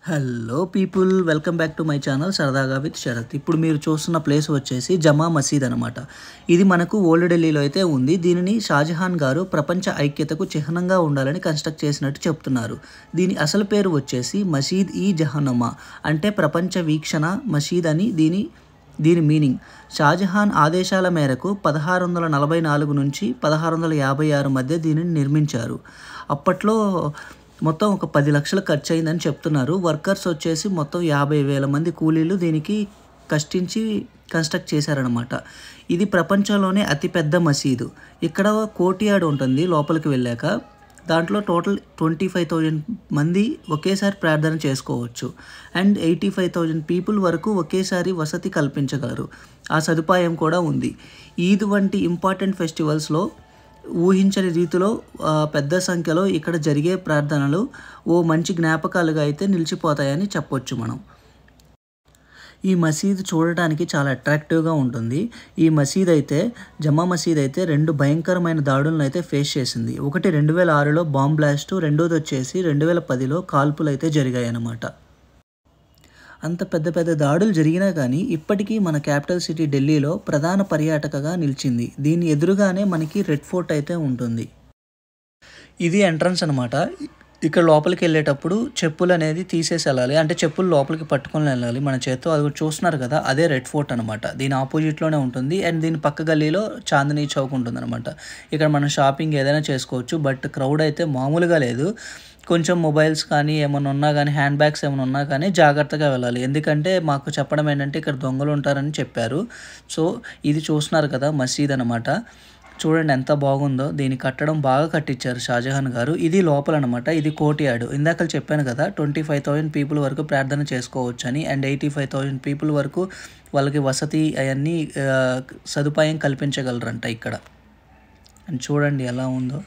Hello people, welcome back to my channel సరదాగా with Sarath. ఇప్పుడు మీరు చూస్తున్న ప్లేస్ వచ్చేసి జమా మసీద్ అనమాట. ఇది మనకు ఓల్డ్ ఢిల్లీలో అయితే ఉంది. దీనిని షాజహాన్ గారు ప్రపంచ ఐక్యతకు చిహ్నంగా ఉండాలని కన్స్ట్రక్ట్ చేసినట్టు చెప్తున్నారు. దీని అసలు పేరు వచ్చేసి మసీద్ ఈ జహనమా, అంటే ప్రపంచ వీక్షణ మసీద్ అని దీని మీనింగ్. షాజహాన్ ఆదేశాల మేరకు 1644 నుంచి 1656 మధ్య దీనిని నిర్మించారు. అప్పట్లో మొత్తం ఒక 10 లక్షలు ఖర్చు అయిందని చెప్తున్నారు. వర్కర్స్ వచ్చేసి మొత్తం 50,000 మంది కూలీలు దీనికి కష్టించి కన్స్ట్రక్ట్ చేశారనమాట. ఇది ప్రపంచంలోనే అతిపెద్ద మసీదు. ఇక్కడ కోర్ట్యార్డ్ ఉంటుంది. లోపలికి వెళ్ళాక దాంట్లో టోటల్ 25,000 మంది ఒకేసారి ప్రార్థన చేసుకోవచ్చు. అండ్ 85,000 పీపుల్ వరకు ఒకేసారి వసతి కల్పించగలరు. ఆ సదుపాయం కూడా ఉంది. ఈద్ వంటి ఇంపార్టెంట్ ఫెస్టివల్స్లో ఊహించని రీతిలో పెద్ద సంఖ్యలో ఇక్కడ జరిగే ప్రార్థనలు మంచి జ్ఞాపకాలుగా అయితే నిలిచిపోతాయని చెప్పొచ్చు మనం. ఈ మసీద్ చూడటానికి చాలా అట్రాక్టివ్గా ఉంటుంది. ఈ మసీద్ అయితే జమా మసీద్ అయితే 2 భయంకరమైన దాడులను అయితే ఫేస్ చేసింది. ఒకటి 2006లో బాంబ్ బ్లాస్ట్, రెండోది వచ్చేసి 2010లో కాల్పులు అయితే జరిగాయి అన్నమాట. అంత పెద్ద దాడులు జరిగినా కానీ ఇప్పటికీ మన క్యాపిటల్ సిటీ ఢిల్లీలో ప్రధాన పర్యాటకగా నిలిచింది. దీని ఎదురుగానే మనకి రెడ్ ఫోర్ట్ అయితే ఉంటుంది. ఇది ఎంట్రన్స్ అనమాట. ఇక్కడ లోపలికి వెళ్ళేటప్పుడు చెప్పులు అనేది తీసేసి వెళ్ళాలి. అంటే చెప్పులు లోపలికి పట్టుకొని వెళ్ళాలి మన చేత్తో. అది చూస్తున్నారు కదా, అదే రెడ్ ఫోర్ట్ అనమాట. దీని ఆపోజిట్లోనే ఉంటుంది. అండ్ దీని పక్క గల్లీలో చాందనీ చౌక్ ఉంటుంది అనమాట. ఇక్కడ మనం షాపింగ్ ఏదైనా చేసుకోవచ్చు. బట్ క్రౌడ్ అయితే మామూలుగా లేదు. కొంచెం మొబైల్స్ కానీ ఏమైనా ఉన్నా కానీ, హ్యాండ్ బ్యాగ్స్ ఏమైనా ఉన్నా కానీ జాగ్రత్తగా వెళ్ళాలి. ఎందుకంటే మాకు చెప్పడం ఏంటంటే ఇక్కడ దొంగలు ఉంటారని చెప్పారు. సో ఇది చూస్తున్నారు కదా మసీద్ అనమాట. చూడండి ఎంత బాగుందో. దీన్ని కట్టడం బాగా కట్టించారు షాజహాన్ గారు. ఇది లోపల అనమాట. ఇది కోర్ట్యార్డ్. ఇందాక చెప్పాను కదా 25,000 పీపుల్ వరకు ప్రార్థన చేసుకోవచ్చు అని. అండ్ 85,000 పీపుల్ వరకు వాళ్ళకి వసతి అవన్నీ సదుపాయం కల్పించగలరంట ఇక్కడ. అండ్ చూడండి ఎలా ఉందో.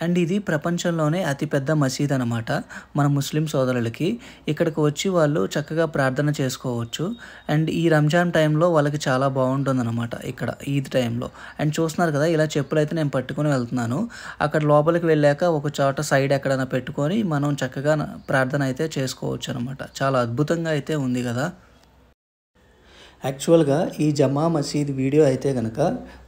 అండ్ ఇది ప్రపంచంలోనే అతిపెద్ద మసీద్ అనమాట. మన ముస్లిం సోదరులకి ఇక్కడికి వచ్చి వాళ్ళు చక్కగా ప్రార్థన చేసుకోవచ్చు. అండ్ ఈ రంజాన్ టైంలో వాళ్ళకి చాలా బాగుంటుందన్నమాట ఇక్కడ ఈద్ టైంలో. అండ్ చూస్తున్నారు కదా, ఇలా చెప్పులు అయితే నేను పట్టుకొని వెళ్తున్నాను. అక్కడ లోపలికి వెళ్ళాక ఒక చోట సైడ్ ఎక్కడైనా పెట్టుకొని మనం చక్కగా ప్రార్థన అయితే చేసుకోవచ్చు అనమాట. చాలా అద్భుతంగా అయితే ఉంది కదా. యాక్చువల్గా ఈ జమా మసీద్ వీడియో అయితే కనుక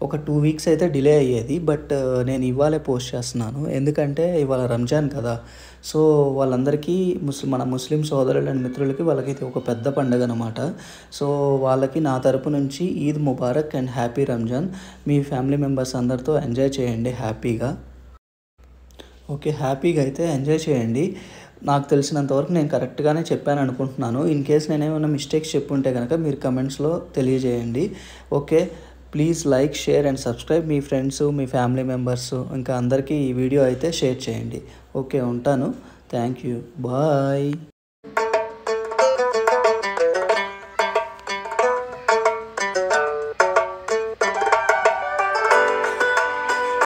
ఒక 2 వీక్స్ అయితే డిలే అయ్యేది. బట్ నేను ఇవాళే పోస్ట్ చేస్తున్నాను. ఎందుకంటే ఇవాళ రంజాన్ కదా. సో వాళ్ళందరికీ మన ముస్లిం సోదరులు అండ్ మిత్రులకి వాళ్ళకి ఇది ఒక పెద్ద పండుగ అనమాట. సో వాళ్ళకి నా తరపు నుంచి Eid Mubarak and happy Ramzan. Me family members అందరితో ఎంజాయ్ చేయండి హ్యాపీగా. ఓకే, హ్యాపీగా అయితే ఎంజాయ్ చేయండి. నాకు తెలిసినంతవరకు నేను కరెక్ట్గానే చెప్పాను అనుకుంటున్నాను. ఇన్ కేస్ నేనేమైనా మిస్టేక్స్ చెప్పుంటే కనుక మీరు కమెంట్స్లో తెలియజేయండి. Okay, please like, share and subscribe. Me friends, me family members ఇంకా అందరికీ ఈ వీడియో అయితే షేర్ చేయండి. ఓకే, ఉంటాను. Thank you. బాయ్.